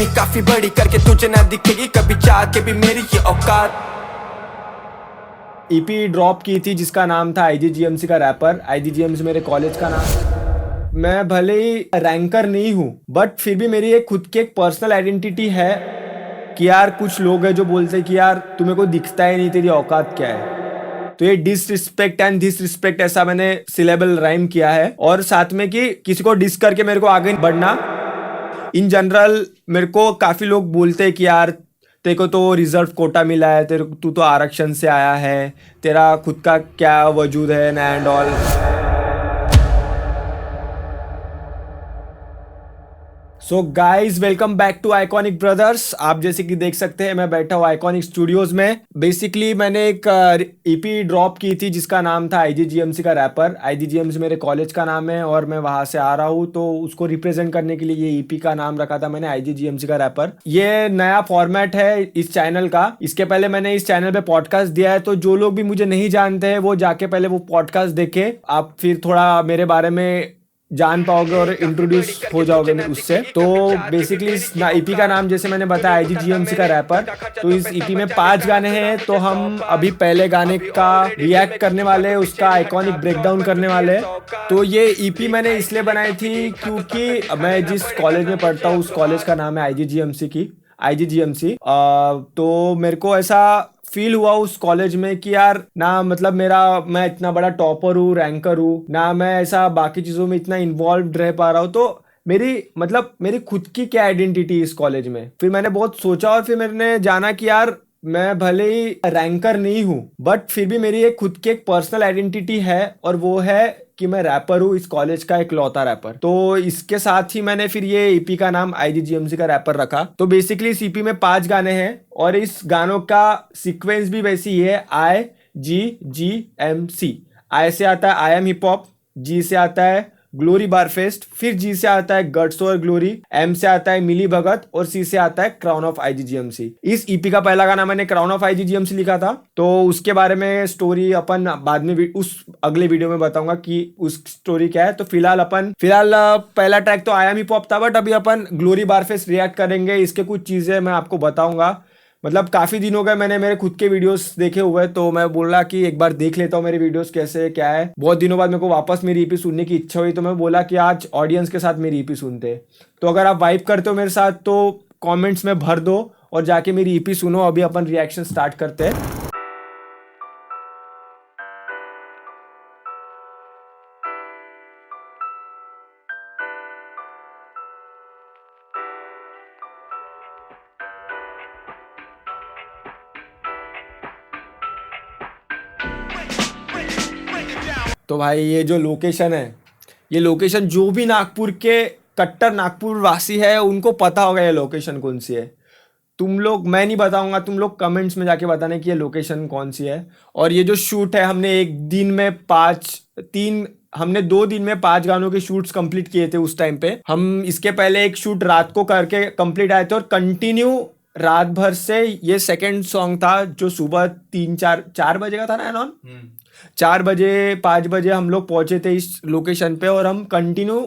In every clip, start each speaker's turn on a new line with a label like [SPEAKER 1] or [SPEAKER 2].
[SPEAKER 1] काफी बड़ी करके तुझे ना दिखेगी कभी चाह के भी मेरी ये औकात।
[SPEAKER 2] ईपी ड्रॉप की थी जिसका नाम था आईजीजीएमसी का रैपर। आईजीजीएमसी मेरे कॉलेज का नाम। मैं भले ही रैंकर नहीं हूँ बट फिर भी मेरी एक खुद की एक पर्सनल आइडेंटिटी है कि यार कुछ लोग हैं जो बोलते हैं कि यार तुम्हें कोई दिखता ही नहीं, तेरी औकात क्या है। तो ये डिसरिस्पेक्ट एंड डिसरिस्पेक्ट ऐसा मैंने सिलेबल राइम किया है और साथ में कि किसी को डिस करके मेरे को आगे बढ़ना। इन जनरल मेरे को काफी लोग बोलते हैं कि यार तेरे को तो रिजर्व कोटा मिला है, तेरे तू तो आरक्षण से आया है, तेरा खुद का क्या वजूद है and all. So guys welcome back to Iconic Brothers. आप जैसे कि देख सकते हैं मैं बैठा हूँ आइकॉनिक स्टूडियोज में। बेसिकली मैंने एक ईपी ड्रॉप की थी जिसका नाम था आईजीजीएमसी का रैपर। आईजीजीएमसी मेरे कॉलेज का नाम है और मैं वहां से आ रहा हूँ, तो उसको रिप्रेजेंट करने के लिए ये ईपी का नाम रखा था मैंने, आईजीजीएमसी का रैपर। ये नया फॉर्मेट है इस चैनल का। इसके पहले मैंने इस चैनल पे पॉडकास्ट दिया है, तो जो लोग भी मुझे नहीं जानते हैं वो जाके पहले वो पॉडकास्ट देखे, आप फिर थोड़ा मेरे बारे में जान पाओगे और इंट्रोड्यूस हो जाओगे उससे। तो बेसिकली इस ईपी का नाम जैसे मैंने बताया आईजीजीएमसी का रैपर। तो इस ईपी में 5 गाने हैं, तो हम अभी पहले गाने का रिएक्ट करने वाले हैं, उसका आइकॉनिक ब्रेकडाउन करने वाले हैं। तो ये ईपी मैंने इसलिए बनाई थी क्योंकि मैं जिस कॉलेज में पढ़ता हूँ उस कॉलेज का नाम है आईजीजीएमसी। तो मेरे को ऐसा फील हुआ उस कॉलेज में कि यार ना मतलब मैं इतना बड़ा टॉपर हूँ, रैंकर हूँ ना, मैं ऐसा बाकी चीज़ों में इतना इन्वॉल्व रह पा रहा हूँ। तो मेरी खुद की क्या आइडेंटिटी इस कॉलेज में। फिर मैंने बहुत सोचा और फिर मैंने जाना कि यार मैं भले ही रैंकर नहीं हूँ बट फिर भी मेरी एक खुद की एक पर्सनल आइडेंटिटी है और वो है कि मैं रैपर हूँ, इस कॉलेज का एक लौता रैपर। तो इसके साथ ही मैंने फिर ये ईपी का नाम आईजीजीएमसी का रैपर रखा। तो बेसिकली इस ईपी में 5 गाने हैं और इस गानों का सीक्वेंस भी वैसी ही है, IGGMC। आई से आता है आई एम हिप हॉप, जी से आता है ग्लोरी बार फेस्ट, फिर जी से आता है गट्स और ग्लोरी, एम से आता है मिली भगत और सी से आता है क्राउन ऑफ आईजीजीएमसी। इस ईपी का पहला गाना मैंने क्राउन ऑफ आईजीजीएमसी लिखा था, तो उसके बारे में स्टोरी अपन बाद में उस अगले वीडियो में बताऊंगा कि उस स्टोरी क्या है। तो फिलहाल पहला ट्रैक तो आई एम हिप हॉप था बट अभी अपन ग्लोरी बार फेस्ट रिएक्ट करेंगे। इसके कुछ चीजें मैं आपको बताऊंगा। मतलब काफ़ी दिन हो गए मैंने मेरे खुद के वीडियोस देखे हुए, तो मैं बोला कि एक बार देख लेता हूँ मेरे वीडियोस कैसे क्या है। बहुत दिनों बाद मेरे को वापस मेरी ईपी सुनने की इच्छा हुई, तो मैं बोला कि आज ऑडियंस के साथ मेरी ईपी सुनते। तो अगर आप वाइब करते हो मेरे साथ तो कमेंट्स में भर दो और जाके मेरी ईपी सुनो। अभी अपन रिएक्शन स्टार्ट करते हैं। तो भाई ये जो लोकेशन है, ये लोकेशन जो भी नागपुर के कट्टर नागपुर वासी है उनको पता होगा ये लोकेशन कौन सी है। तुम लोग, मैं नहीं बताऊंगा, तुम लोग कमेंट्स में जाके बताने कि ये लोकेशन कौन सी है। और ये जो शूट है हमने 2 दिन में 5 गानों के शूट्स कंप्लीट किए थे उस टाइम पे। हम इसके पहले एक शूट रात को करके कंप्लीट आए थे और कंटिन्यू रात भर से ये सेकंड सॉन्ग था जो सुबह 3-4 बजे का था ना एनॉन। 4 बजे 5 बजे हम लोग पहुंचे थे इस लोकेशन पे और हम कंटिन्यू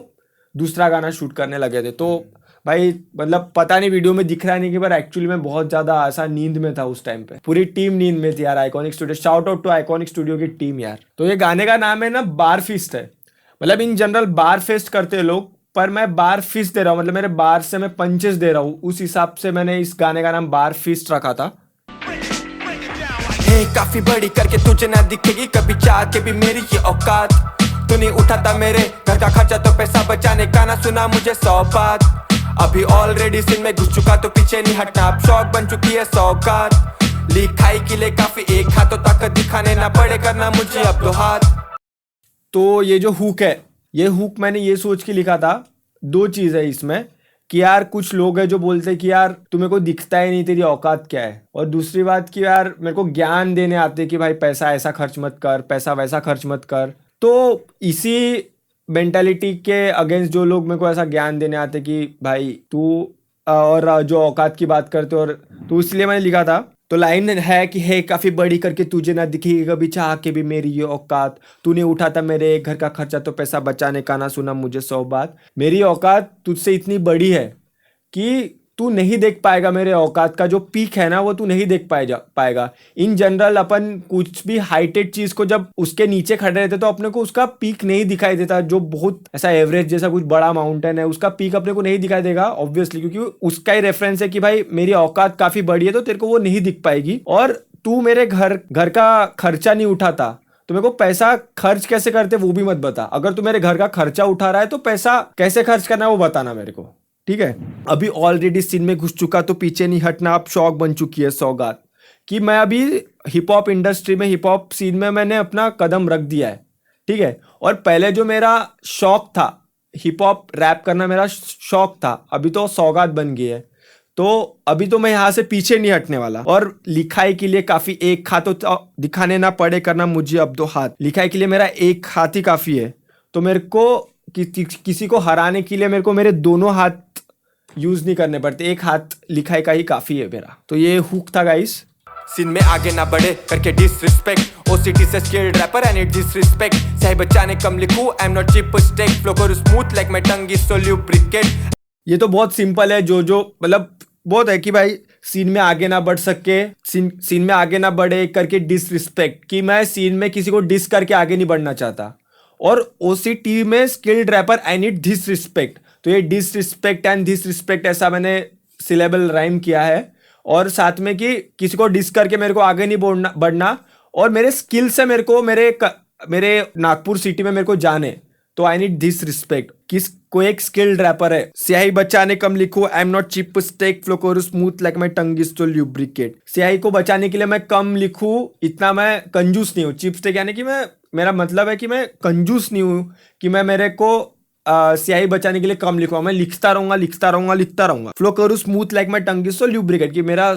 [SPEAKER 2] दूसरा गाना शूट करने लगे थे। तो भाई मतलब पता नहीं वीडियो में दिख रहा नहीं कि पर एक्चुअली मैं बहुत ज्यादा ऐसा नींद में था उस टाइम पे। पूरी टीम नींद में थी यार। Iconic Studio, shout out to Iconic Studio की टीम यार। तो ये गाने का नाम है ना बार फीस्ट है। मतलब इन जनरल बार फेस्ट करते हैं लोग, पर मैं बार फीस्ट दे रहा हूँ, मतलब मेरे बार से मैं पंचेस दे रहा हूँ, उस हिसाब से मैंने इस गाने का नाम बार फीस्ट रखा था।
[SPEAKER 1] काफी बड़ी करके तुझे ना दिखेगी कभी चाह के भी मेरी ये औकात। तू नहीं उठाता मेरे घर का खर्चा तो पैसा बचाने का ना सुना मुझे 100 बात। अभी ऑलरेडी सीन में घुस चुका तो पीछे नहीं हटना, अब शौक बन चुकी है सौगात। लिखाई के लिए काफी एक हाथ तो ताकत दिखाने ना पड़े करना मुझे अब 2 हाथ।
[SPEAKER 2] तो ये जो हुक है, ये हुक मैंने ये सोच के लिखा था। 2 चीज है इसमें कि यार कुछ लोग हैं जो बोलते हैं कि यार तुम्हें कोई दिखता ही नहीं, तेरी औकात क्या है। और दूसरी बात कि यार मेरे को ज्ञान देने आते कि भाई पैसा ऐसा खर्च मत कर, पैसा वैसा खर्च मत कर। तो इसी मेंटालिटी के अगेंस्ट जो लोग मेरे को ऐसा ज्ञान देने आते कि भाई तू और जो औकात की बात करते, और तो इसलिए मैंने लिखा था। तो लाइन है कि है काफी बड़ी करके तुझे ना दिखेगी कभी चाह के भी मेरी ये औकात। तूने उठाता मेरे घर का खर्चा तो पैसा बचाने का ना सुना मुझे 100 बात। मेरी औकात तुझसे इतनी बड़ी है कि तू नहीं देख पाएगा मेरे औकात का जो पीक है ना, वो तू नहीं देख पाएगा। इन जनरल अपन कुछ भी हाइटेड चीज को जब उसके नीचे खड़े रहते तो अपने को उसका पीक नहीं दिखाई देता। जो बहुत ऐसा एवरेज जैसा कुछ बड़ा माउंटेन है उसका पीक अपने को नहीं दिखाई देगा ऑब्वियसली, क्योंकि उसका ही रेफरेंस है कि भाई मेरी औकात काफी बड़ी है तो तेरे को वो नहीं दिख पाएगी। और तू मेरे घर का खर्चा नहीं उठाता तो मेरे को पैसा खर्च कैसे करते वो भी मत बता। अगर तू मेरे घर का खर्चा उठा रहा है तो पैसा कैसे खर्च करना है वो बताना मेरे को, ठीक है। अभी ऑलरेडी सीन में घुस चुका तो पीछे नहीं हटना, अब शौक बन चुकी है सौगात कि मैं अभी हिप हॉप इंडस्ट्री में, हिप हॉप सीन में मैंने अपना कदम रख दिया है, ठीक है। और पहले जो मेरा शौक था हिप हॉप रैप करना, मेरा शौक था, अभी तो सौगात बन गई है। तो अभी तो मैं यहाँ से पीछे नहीं हटने वाला। और लिखाई के लिए काफी एक हाथ तो दिखाने ना पड़े करना मुझे अब 2 हाथ, लिखाई के लिए मेरा एक हाथ ही काफी है। तो मेरे को किसी को हराने के लिए मेरे को मेरे दोनों हाथ यूज नहीं करने पड़ते, एक हाथ लिखाई का ही काफी है मेरा। तो ये हुक था गाइस।
[SPEAKER 1] सीन में आगे ना बढ़े करके डिसरिस्पेक्ट, ओसीटी से skilled rapper and it disrespect, सही बचाने कम लिखूं I am not cheap stake, flow करूं smooth like my tongue is so lubricate.
[SPEAKER 2] ये तो बहुत सिंपल है, जो मतलब बहुत है कि भाई सीन में आगे ना बढ़ सके, सीन में आगे ना बढ़े करके डिसरिस्पेक्ट, कि मैं सीन में किसी को डिस करके आगे नहीं बढ़ना चाहता। और ओसीटी में skilled rapper I need disrespect, तो ये डिसरिस्पेक्ट एंड डिसरिस्पेक्ट ऐसा मैंने सिलेबल राइम किया है। और साथ में कि किसी को डिस करके मेरे को आगे नहीं बढ़ना, और मेरे स्किल से मेरे को मेरे नागपुर सिटी में मेरे को जाने, तो आई नीड दिस रिस्पेक्ट। कोई एक स्किल्ड रैपर है, स्याही बचाने कम लिखो I am not cheap stake, flow करो smooth like my tongue is to lubricate. स्याही को बचाने के लिए मैं कम लिखूं, इतना मैं कंजूस नहीं हूँ। चीप स्टेक यानी कि मेरा मतलब है कि मैं कंजूस नहीं हूँ कि मैं मेरे को स्याही बचाने के लिए कम लिखूंगा, मैं लिखता रहूंगा। फ्लो करो smooth like my tongue is to lubricate, कि मेरा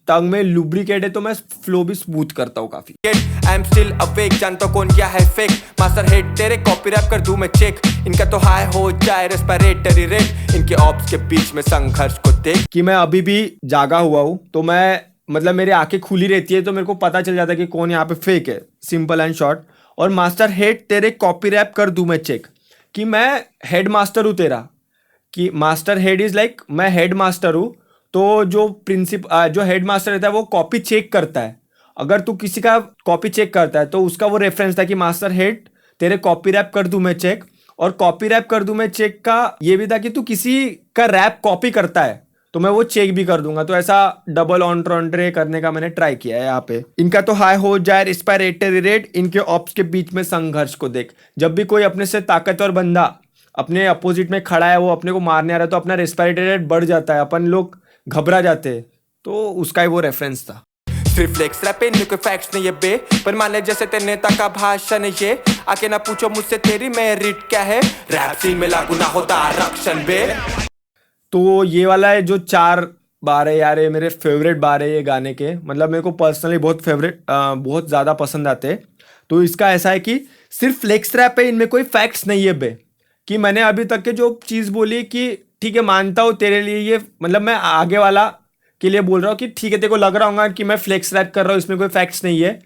[SPEAKER 2] टंग में लुब्रिकेट है तो मैं फ्लो भी स्मूथ करता हूँ काफी।
[SPEAKER 1] आई एम स्टिल अवेक, जानता कौन क्या है फेक, मास्टर हेड तेरे कॉपी रैप कर दूं मैं चेक, इनका तो हाई हो जाए रेस्पिरेटरी रेट, इनके ऑप्स के बीच में संघर्ष को देख।
[SPEAKER 2] कि मैं अभी भी जागा हुआ हूँ, तो मैं मतलब मेरी आंखें खुली रहती है तो मेरे को पता चल जाता है कि कौन यहाँ पे फेक है, सिंपल एंड शॉर्ट। और मास्टर हेड तेरे कॉपी रैप कर दूं मैं चेक, कि मैं हेड मास्टर हूँ तेरा, कि मास्टर हेड इज लाइक मैं हेड मास्टर हूँ। तो जो हेड मास्टर रहता है वो कॉपी चेक करता है। अगर तू किसी का कॉपी चेक करता है तो उसका वो रेफरेंस था कि मास्टर हेड तेरे कॉपी रैप कर दूं मैं चेक। और कॉपी रैप कर दूं मैं चेक का ये भी था कि तू किसी का रैप कॉपी करता है तो मैं वो चेक भी कर दूंगा। तो ऐसा डबल ऑन्ट्रे करने का मैंने ट्राई किया है यहाँ पे। इनका तो हाई हो जाए रेस्पिरेटरी रेट, इनके ऑप्स के बीच में संघर्ष को देख। जब भी कोई अपने से ताकतवर बंदा अपने अपोजिट में खड़ा है, वो अपने को मारने आ रहा है, तो अपना रेस्पिरेटरी रेट बढ़ जाता है, अपन लोग घबरा जाते हैं। तो उसका ही वो रेफरेंस था।
[SPEAKER 1] सिर्फ फ्लेक्स रैप पे कोई फैक्ट्स नहीं है बे, पर मान ले जैसे तेरे नेता का भाषण है ये, आके ना पूछो मुझसे तेरी मेरिट क्या है, रैप सीन में लागू ना होता आरक्षण बे।
[SPEAKER 2] तो ये वाला है जो 4 बार है यार, ये मेरे फेवरेट बार है ये गाने के, मतलब मेरे को पर्सनली बहुत ज़्यादा पसंद आते हैं। तो इसका ऐसा है कि सिर्फ फ्लेक्स रैप है, इनमें कोई फैक्ट्स नहीं है बे। कि मैंने अभी तक के जो चीज़ बोली कि ठीक है मानता हूँ तेरे लिए ये, मतलब मैं आगे वाला के लिए बोल रहा हूँ कि ठीक है तेरे को लग रहा होगा कि मैं फ्लेक्स रैप कर रहा हूँ, इसमें कोई फैक्ट्स नहीं है,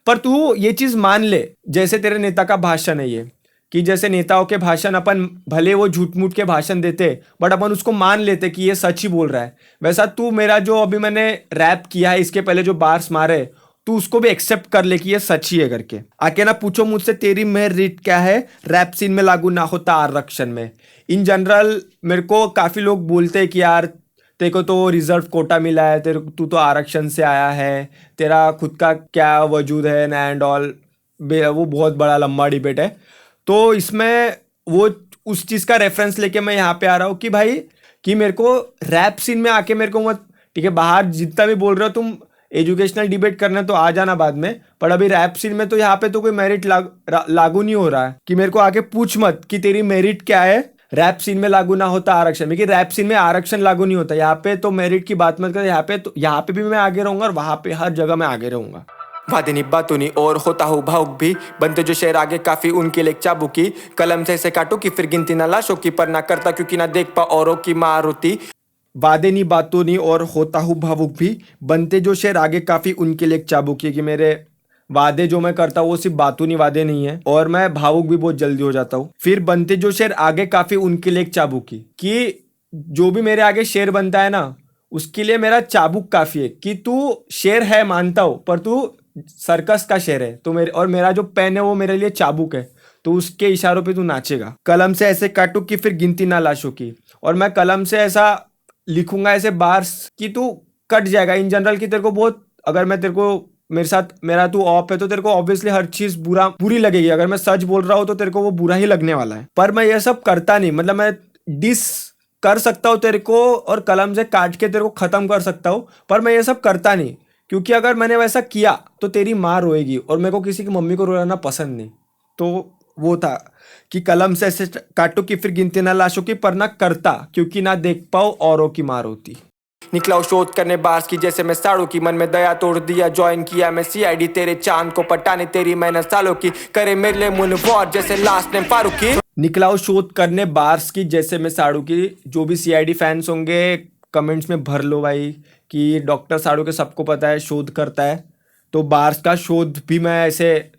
[SPEAKER 2] पर तू ये चीज़ मान ले। जैसे तेरे नेता का भाषण है ये, कि जैसे नेताओं के भाषण अपन भले वो झूठ मूठ के भाषण देते बट अपन उसको मान लेते कि ये सच ही बोल रहा है, वैसा तू मेरा जो अभी मैंने रैप किया है इसके पहले जो बार्स मारे तू उसको भी एक्सेप्ट कर ले कि ये सच ही है करके। आके ना पूछो मुझसे तेरी मेरिट क्या है, रैप सीन में लागू ना होता आरक्षण में। इन जनरल मेरे को काफ़ी लोग बोलते हैं कि यार तेरे को तो रिजर्व कोटा मिला है, तू तो आरक्षण से आया है, तेरा खुद का क्या वजूद है एंड ऑल, वो बहुत बड़ा लंबा डिबेट है। तो इसमें वो उस चीज़ का रेफरेंस लेके मैं यहाँ पे आ रहा हूँ कि भाई कि मेरे को रैप सीन में आके मेरे को मत, ठीक है बाहर जितना भी बोल रहे हो तुम एजुकेशनल डिबेट करना तो आ जाना बाद में, पर अभी रैप सीन में तो यहाँ पे तो कोई मेरिट लागू नहीं हो रहा है। कि मेरे को आके पूछ मत कि तेरी मेरिट क्या है, रैप सीन में लागू ना होता आरक्षण में, कि रैप सीन में आरक्षण लागू नहीं होता यहाँ पे, तो मेरिट की बात मत कर। यहाँ पे भी मैं आगे रहूंगा और वहां पे हर जगह मैं आगे रहूंगा।
[SPEAKER 1] वादे नहीं बातों नहीं और होता हूँ भावुक भी, बनते जो शेर आगे काफी उनके लिए चाबुकी, कलम से ऐसे काटू कि फिर गिनती ना लाशों की, पर ना करता क्योंकि ना देख पा औरों की मारुति।
[SPEAKER 2] वादे नहीं बातों नहीं और होता हूँ भावुक भी, बनते जो शेर आगे काफी उनके लिए चाबुकी, कि मेरे वादे जो मैं करता हूँ वो सिर्फ बातों नहीं वादे नहीं है, और मैं भावुक भी बहुत जल्दी हो जाता हूँ। फिर बनते जो शेर आगे काफी उनके लिए चाबुकी, कि जो भी मेरे आगे शेर बनता है ना उसके लिए मेरा चाबुक काफी है कि तू शेर है मानता हो पर तू सर्कस का शेर है, तो मेरा जो पेन है वो मेरे लिए चाबुक है, तो उसके इशारों पे तू नाचेगा। कलम से ऐसे काटू कि फिर गिनती ना लाशों की, और मैं कलम से ऐसा लिखूंगा ऐसे बार्स कि तू कट जाएगा इन जनरल, कि तेरे को बहुत, अगर मैं तेरे को मेरे साथ मेरा तू ऑफ है तो तेरे को ऑब्वियसली हर चीज बुरी लगेगी। अगर मैं सच बोल रहा हूँ तो तेरे को वो बुरा ही लगने वाला है, पर मैं ये सब करता नहीं। मतलब मैं डिस कर सकता हूँ तेरे को और कलम से काट के तेरे को खत्म कर सकता हूँ, पर मैं ये सब करता नहीं, क्योंकि अगर मैंने वैसा किया तो तेरी माँ रोएगी और मेरे को किसी की मम्मी को रोना पसंद नहीं। तो वो था कि कलम से ऐसे काटो कि फिर गिनती ना लाशों की, पर ना करता क्योंकि ना देख पाओ औरों की मार होती।
[SPEAKER 1] निकला शोध करने बार्स की जैसे मैं साड़ू की, मन में दया तोड़ दिया ज्वाइन किया मैं सीआईडी, तेरे चांद को पटाने तेरी मेहनत सालों की, करे मेरे लिए मुनव्वर जैसे लास्ट नेम फारूकी।
[SPEAKER 2] निकला शोध करने बार्स की जैसे मैं साड़ू की। जो भी सीआईडी फैंस होंगे कमेंट्स में भर लो भाई कि डॉक्टर साड़ू के सबको पता है शोध करता है, तो बार्स का शोध भी मैं ऐसे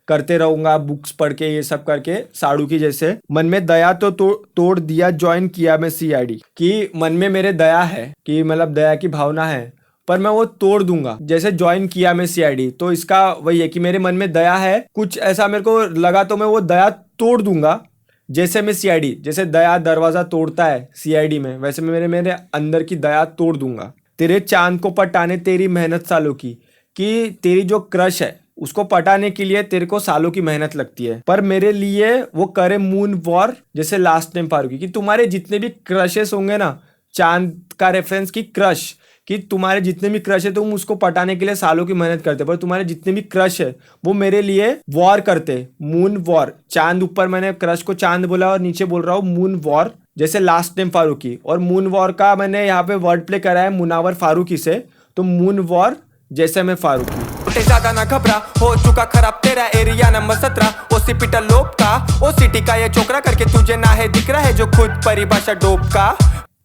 [SPEAKER 2] करते रहूंगा, बुक्स पढ़ के ये सब करके साड़ू की जैसे। मन में दया तो तोड़ दिया ज्वाइन किया मैं सीआईडी, कि मन में मेरे दया है, कि मतलब दया की भावना है, पर मैं वो तोड़ दूंगा जैसे ज्वाइन किया मैं सीआईडी। तो इसका वही है कि मेरे मन में दया है, कुछ ऐसा मेरे को लगा तो मैं वो दया तोड़ दूंगा जैसे मैं सीआईडी, जैसे दया दरवाजा तोड़ता है सीआईडी में, वैसे मैं मेरे अंदर की दया तोड़ दूंगा। तेरे चांद को पटाने तेरी मेहनत सालों की, कि तेरी जो क्रश है उसको पटाने के लिए तेरे को सालों की मेहनत लगती है, पर मेरे लिए वो करे मून वॉर जैसे लास्ट टाइम फारूकी। कि तुम्हारे जितने भी क्रशेस होंगे ना, चांद का रेफरेंस की क्रश, कि तुम्हारे जितने भी क्रश है तुम उसको पटाने के लिए सालों की मेहनत करते, पर तुम्हारे जितने भी क्रश है वो मेरे लिए वॉर करते, मून वॉर। चांद ऊपर मैंने क्रश को चांद बोला और नीचे बोल रहा हूँ मून वॉर जैसे लास्ट टाइम फारूकी, और मून वॉर का मैंने यहाँ पे वर्ड प्ले करा है मुनावर फारूकी से, तो मून वॉर जैसे मैं फारूकी।
[SPEAKER 1] ज्यादा ना घबरा, हो चुका खराब तेरा एरिया नंबर 17, हॉस्पिटल लोप का ओ सिटी का ये छोकरा, करके तुझे ना है दिख रहा है जो खुद परिभाषा डोप का।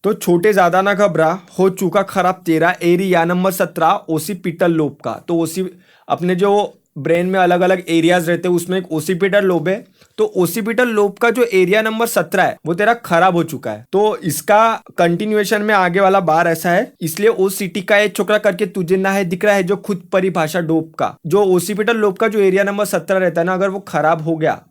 [SPEAKER 2] तो छोटे ज्यादा ना घबरा, हो चुका खराब तेरा एरिया नंबर 17 ओसीपिटल लोब का। तो ओसी अपने जो ब्रेन में अलग अलग एरियाज रहते हैं उसमें एक ओसीपिटल लोब है, तो ओसीपिटल लोब का जो एरिया नंबर 17 है वो तेरा खराब हो चुका है। तो इसका कंटिन्यूएशन में आगे वाला बार ऐसा है, इसलिए ओसीटी का एक छोकरा करके तुझे ना है दिख रहा है जो खुद परिभाषा डोप का। जो ओसीपिटल लोब का जो एरिया नंबर 17 रहता है ना, अगर वो खराब हो गया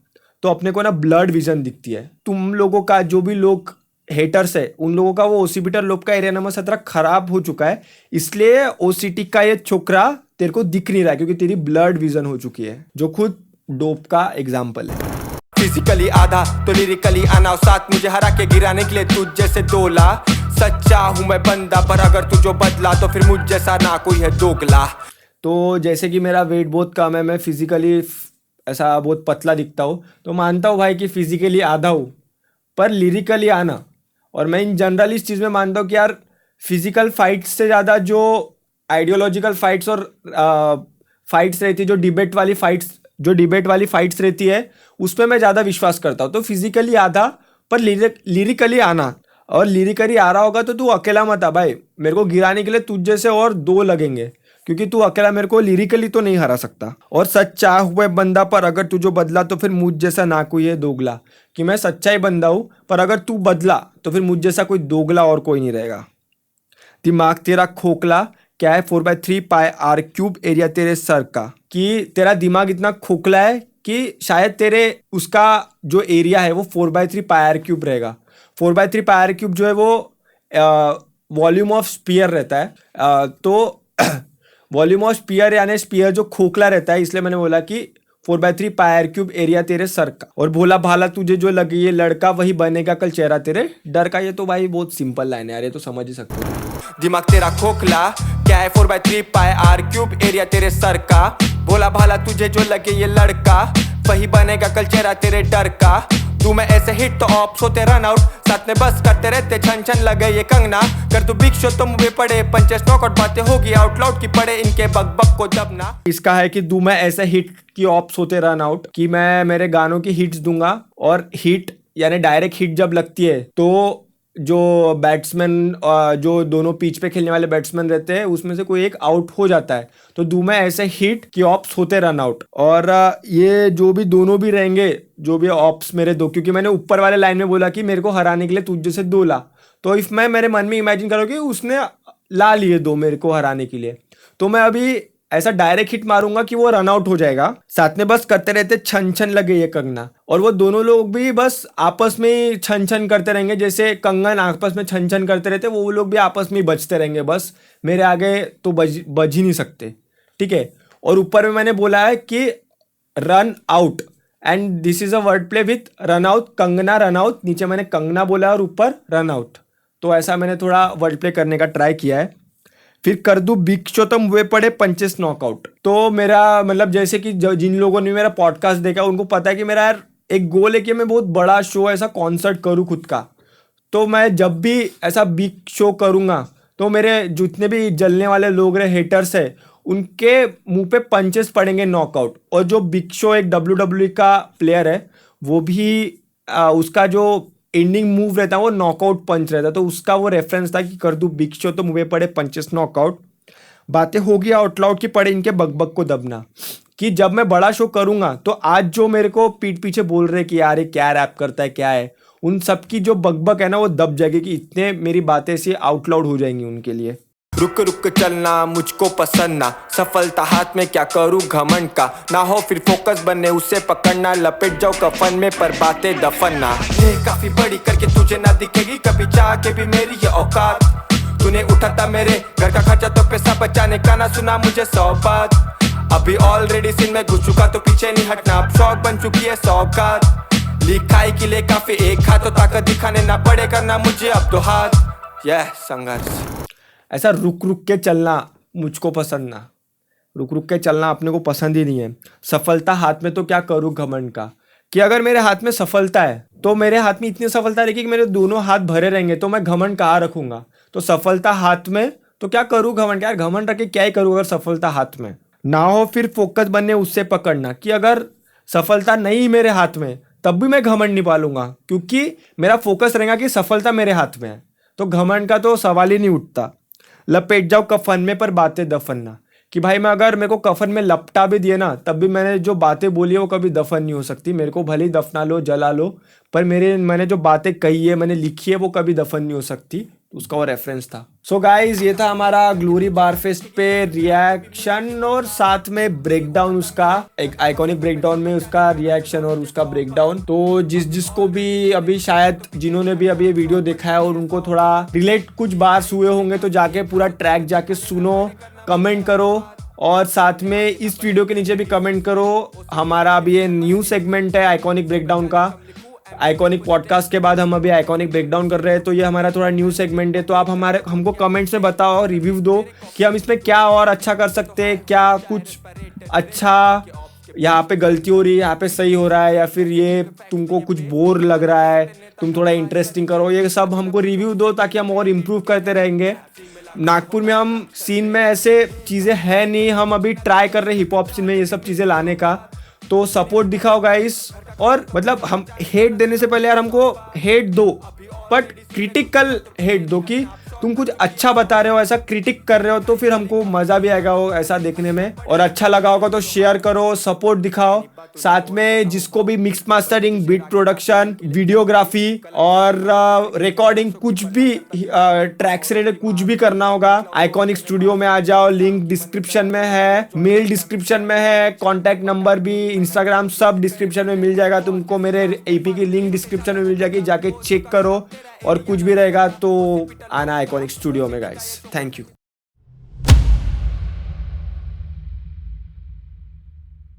[SPEAKER 2] तो अपने को ना ब्लड विजन दिखती है। तुम लोगों का जो भी लोग हेटर्स है उन लोगों का वो ओसीपिटल लोब का एरिया नंबर 17 खराब हो चुका है, इसलिए ओसीटी का ये छोकरा तेरे को दिख नहीं रहा है, क्योंकि तेरी ब्लड विजन हो चुकी है, जो खुद डोप का एग्जाम्पल है।
[SPEAKER 1] फिजिकली आधा तो लिरिकली आना, और साथ मुझे हरा के गिराने के लिए तुझ जैसे दोला। सच्चा हूं मैं बंदा, पर अगर तू जो बदला तो फिर मुझ जैसा ना कोई है दोगला।
[SPEAKER 2] तो जैसे कि मेरा वेट बहुत कम है, मैं फिजिकली ऐसा बहुत पतला दिखता हूँ, तो मानता हूँ भाई कि फिजिकली आधा हूँ पर लिरिकली आना। और मैं इन जनरल इस चीज़ में मानता हूँ कि यार फिजिकल फाइट्स से ज़्यादा जो आइडियोलॉजिकल फाइट्स और फाइट्स रहती है, जो डिबेट वाली फाइट्स रहती है, उस पर मैं ज़्यादा विश्वास करता हूँ। तो फिजिकली आधा पर लिरिकली आना, और लिरिकली आ रहा होगा तो तू अकेला मत आ भाई, मेरे को गिराने के लिए तुझ जैसे और 2 लगेंगे, क्योंकि तू अकेला मेरे को लिरिकली तो नहीं हरा सकता। और सच्चा हुए बंदा, पर अगर तू जो बदला तो फिर मुझ जैसा ना कोई है दोगला, कि मैं सच्चा ही बंदा हूँ पर अगर तू बदला तो फिर मुझ जैसा कोई दोगला और कोई नहीं रहेगा। दिमाग तेरा खोखला, क्या है 4/3 पाई आर क्यूब एरिया तेरे सर का, कि तेरा दिमाग इतना खोखला है कि शायद तेरे उसका जो एरिया है वो 4/3 पाई आर क्यूब रहेगा। 4/3 पाई आर क्यूब जो है वो वॉल्यूम ऑफ स्पीयर रहता है। तो वॉल्यूम ऑफ स्पीयर यानी स्पीयर जो खोखला रहता है, इसलिए मैंने बोला कि 4/3 पाई आर क्यूब एरिया तेरे सर का। और भोला भाला तुझे जो लगे ये लड़का वही बनेगा कल चेहरा तेरे डर का। ये तो भाई बहुत सिंपल लाइन है यार, ये तो समझ ही सकते हो।
[SPEAKER 1] दिमाग तेरा खोखला, क्या है 4/3 पाई आर क्यूब एरिया तेरे सर का। भोला भाला तुझे जो लगे ये लड़का वही बनेगा कल चेहरा तेरे डर का। तू मैं ऐसे हिट तो ऑप्स होते रन आउट, साथ में बस करते रहते छन छन लगे ये कंगना। कर तू बिग शो तो मुझे पड़े पंचेस नॉकआउट, बातें होगी आउट लाउड की पड़े इनके बक बक को दबना।
[SPEAKER 2] इसका है कि तू मैं ऐसे हिट की ऑप्स होते रन आउट, कि मैं मेरे गानों की हिट्स दूंगा, और हिट यानी डायरेक्ट हिट जब लगती है तो जो बैट्समैन जो दोनों पिच पे खेलने वाले बैट्समैन रहते हैं उसमें से कोई एक आउट हो जाता है, तो दू मैं ऐसे हिट की ऑप्स होते रन आउट। और ये जो भी दोनों भी रहेंगे, जो भी ऑप्स मेरे दो, क्योंकि मैंने ऊपर वाले लाइन में बोला कि मेरे को हराने के लिए तुझ जैसे 2 ला, तो इफ मैं मेरे मन में इमेजिन करो कि उसने ला लिए दो मेरे को हराने के लिए, तो मैं अभी ऐसा डायरेक्ट हिट मारूंगा कि वो रन आउट हो जाएगा। साथ में बस करते रहते छन छन लगे ये कंगना, और वो दोनों लोग भी बस आपस में ही छन छन करते रहेंगे, जैसे कंगन आपस में छन छन करते रहते वो लोग भी आपस में ही बजते रहेंगे, बस मेरे आगे तो बज ही नहीं सकते, ठीक है। और ऊपर में मैंने बोला है कि run out, and this is a word play with run out, Kangana run out, नीचे मैंने कंगना बोला और ऊपर रन आउट, तो ऐसा मैंने थोड़ा वर्ड प्ले करने का ट्राई किया है। फिर कर दूं बिग शो तुम हुए पड़े पंचेस नॉकआउट। तो मेरा मतलब जैसे कि जिन लोगों ने मेरा पॉडकास्ट देखा उनको पता है कि मेरा यार एक गोल है कि मैं बहुत बड़ा शो ऐसा कॉन्सर्ट करूं खुद का। तो मैं जब भी ऐसा बिग शो करूंगा तो मेरे जितने भी जलने वाले लोग रहे, हेटर्स है, उनके मुंह पे पंचेस पड़ेंगे नॉकआउट। और जो बिग शो एक WWE का प्लेयर है, वो भी उसका जो एंडिंग मूव रहता है वो नॉकआउट पंच रहता है, तो उसका वो रेफरेंस था कि कर दूं बिग शो तो मुंह पे पड़े पंचेस नॉकआउट। बातें होगी आउट लाउड की, पड़े इनके बकबक को दबना, कि जब मैं बड़ा शो करूंगा तो आज जो मेरे को पीठ पीछे बोल रहे कि यार ये क्या रैप करता है क्या है, उन सबकी जो बकबक है ना वो दब जाएगी, कि इतने मेरी बातें से आउट लाउड हो जाएंगी उनके लिए।
[SPEAKER 1] रुक रुक चलना मुझको पसंद ना, सफलता हाथ में क्या करूँ घमंड का, ना हो फिर फोकस बनने उसे पकड़ना, लपेट जाओ कफन में पर बातें दफन ना। ये काफी बड़ी करके तुझे ना दिखेगी कभी, चाह के भी मेरी ये औकात, तूने उठाता मेरे घर का खर्चा तो पैसा बचाने का, ना सुना मुझे 100 बात। अभी ऑलरेडी सीन में घुस चुका तो पीछे नहीं हटना, अब शौक बन चुकी है सौगात, लिखाई के लिए काफी एक हाथ तो ताकत दिखाने ना पड़े करना मुझे अब तो हाथ। यह संघर्ष।
[SPEAKER 2] ऐसा रुक रुक के चलना मुझको पसंद ना, रुक रुक के चलना अपने को पसंद ही नहीं है। सफलता हाथ में तो क्या करूँ घमंड का, कि अगर मेरे हाथ में सफलता है तो मेरे हाथ में इतनी सफलता रहेगी कि मेरे दोनों हाथ भरे रहेंगे, तो मैं घमंड कहाँ रखूंगा। तो सफलता हाथ में तो क्या करूँ घमंड, यार घमंड रख के क्या ही करूँ अगर सफलता हाथ में ना हो। फिर फोकस बनने उससे पकड़ना, कि अगर सफलता नहीं मेरे हाथ में तब भी मैं घमंड नहीं पालूंगा, क्योंकि मेरा फोकस रहेगा कि सफलता मेरे हाथ में है, तो घमंड का तो सवाल ही नहीं उठता। लपेट जाओ कफन में पर बातें दफन ना, कि भाई मैं अगर मेरे को कफन में लपटा भी दिए ना तब भी मैंने जो बातें बोली है वो कभी दफन नहीं हो सकती। मेरे को भले ही दफना लो जला लो, पर मैंने जो बातें कही है मैंने लिखी है वो कभी दफन नहीं हो सकती, उसका वो रेफरेंस था। सो गाइज ये था हमारा ग्लोरी बार फेस्ट पे रिएक्शन और साथ में ब्रेकडाउन, उसका एक आइकॉनिक ब्रेकडाउन में उसका रिएक्शन और उसका ब्रेकडाउन। तो जिसको भी अभी शायद जिन्होंने भी अभी ये वीडियो देखा है और उनको थोड़ा रिलेट कुछ बार हुए होंगे तो जाके पूरा ट्रैक जाके सुनो, कमेंट करो, और साथ में इस वीडियो के नीचे भी कमेंट करो। हमारा अभी ये न्यू सेगमेंट है आइकॉनिक ब्रेकडाउन का, आइकॉनिक पॉडकास्ट के बाद हम अभी आइकॉनिक ब्रेकडाउन कर रहे हैं, तो ये हमारा थोड़ा न्यू सेगमेंट है। तो आप हमको कमेंट्स में बताओ, रिव्यू दो कि हम इसमें क्या और अच्छा कर सकते हैं, क्या कुछ अच्छा यहाँ पे गलती हो रही है, यहाँ पे सही हो रहा है, या फिर ये तुमको कुछ बोर लग रहा है, तुम थोड़ा इंटरेस्टिंग करो, ये सब हमको रिव्यू दो ताकि हम और इम्प्रूव करते रहेंगे। नागपुर में हम सीन में ऐसे चीज़ें है नहीं, हम अभी ट्राई कर रहे हैं हिप हॉप सीन में ये सब चीज़ें लाने का, तो सपोर्ट दिखाओ गाइस। और मतलब हम हेट देने से पहले यार हमको हेट दो, बट क्रिटिकल हेट दो, कि तुम कुछ अच्छा बता रहे हो, ऐसा क्रिटिक कर रहे हो, तो फिर हमको मजा भी आएगा वो ऐसा देखने में, और अच्छा लगा होगा तो शेयर करो, सपोर्ट दिखाओ। साथ में जिसको भी mix mastering, beat production, videography और रिकॉर्डिंग कुछ भी ट्रैक से रिलेटेड कुछ भी करना होगा, आइकॉनिक स्टूडियो में आ जाओ, लिंक डिस्क्रिप्शन में है, मेल डिस्क्रिप्शन में है, कॉन्टैक्ट नंबर भी, इंस्टाग्राम सब डिस्क्रिप्शन में मिल जाएगा तुमको, मेरे EP की लिंक डिस्क्रिप्शन में मिल जाएगी, जाके चेक करो, और कुछ भी रहेगा तो आना आइकॉनिक स्टूडियो में गाइस। Thank you.